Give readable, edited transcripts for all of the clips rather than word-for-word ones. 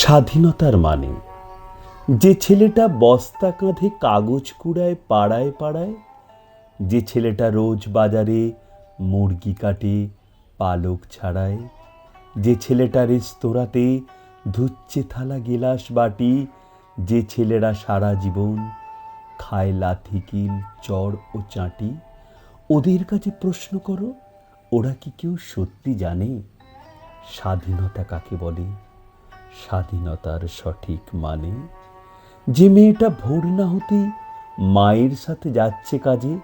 স্বাধীনতার মানে যে ছেলেটা বস্তা কাঁধে কাগজ কুড়ায় পাড়ায় পাড়ায়, যে ছেলেটা রোজ বাজারে মুরগি কাটে পালক ছাড়ায়, যে ছেলেটা রেস্তোরাঁতে ধুচ্ছে থালা গেলাস বাটি, যে ছেলেরা সারা জীবন খায় লাথি কিল চড় ও চাঁটি, ওদের কাছে প্রশ্ন করো, ওরা কি কেউ সত্যি জানে স্বাধীনতা কাকে বলে? স্বাধীনতার সঠিক মানে যে মেয়েটা ভোর না হতেই মায়ের সাথে যাচ্ছে কাজে,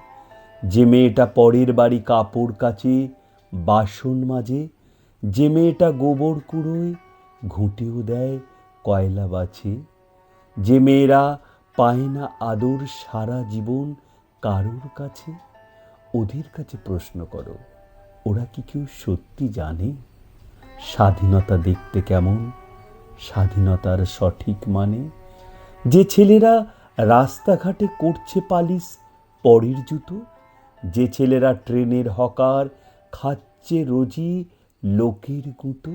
যে মেয়েটা পরের বাড়ি কাপড় কাচে বাসন মাজে, যে মেয়েটা গোবর কুড়োয় ঘুঁটেও দেয় কয়লা বাছে, যে মেয়েরা পায় না আদর সারা জীবন কারোর কাছে, ওদের কাছে প্রশ্ন করো, ওরা কি কেউ সত্যি জানে স্বাধীনতা দেখতে কেমন? স্বাধীনতার সঠিক মানে যে ছেলেরা রাস্তাঘাটে করছে পালিশ পরের জুতো, যে ছেলেরা ট্রেনের হকার খাচ্ছে রোজই লোকের গুঁতো,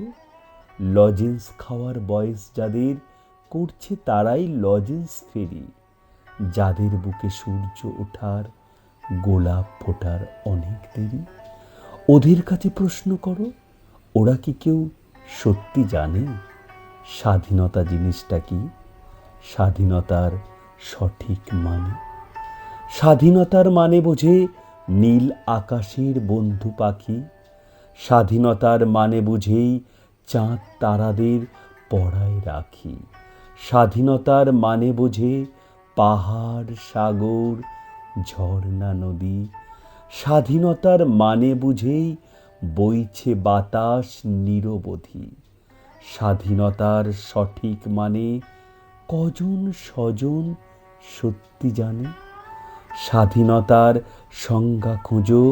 লজেন্স খাওয়ার বয়স যাদের করছে তারাই লজেন্স ফেরি, যাদের বুকে সূর্য ওঠার গোলাপ ফোটার অনেক দেরি, ওদের কাছে প্রশ্ন করো, ওরা কি কেউ সত্যি জানে স্বাধীনতা জিনিসটা কি? স্বাধীনতার সঠিক মানে স্বাধীনতার মানে বোঝে নীল আকাশের বন্ধু পাখি, স্বাধীনতার মানে বুঝেই চাঁদ তারাদের পড়ায় রাখি, স্বাধীনতার মানে বোঝে পাহাড় সাগর ঝর্ণা নদী, স্বাধীনতার মানে বুঝেই বইছে বাতাস নিরবধি, স্বাধীনতার সঠিক মানে কজন স্বজন সত্যি জানে? স্বাধীনতার সংজ্ঞা খোঁজো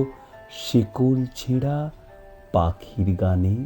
শেকল ছেঁড়া পাখির গানে।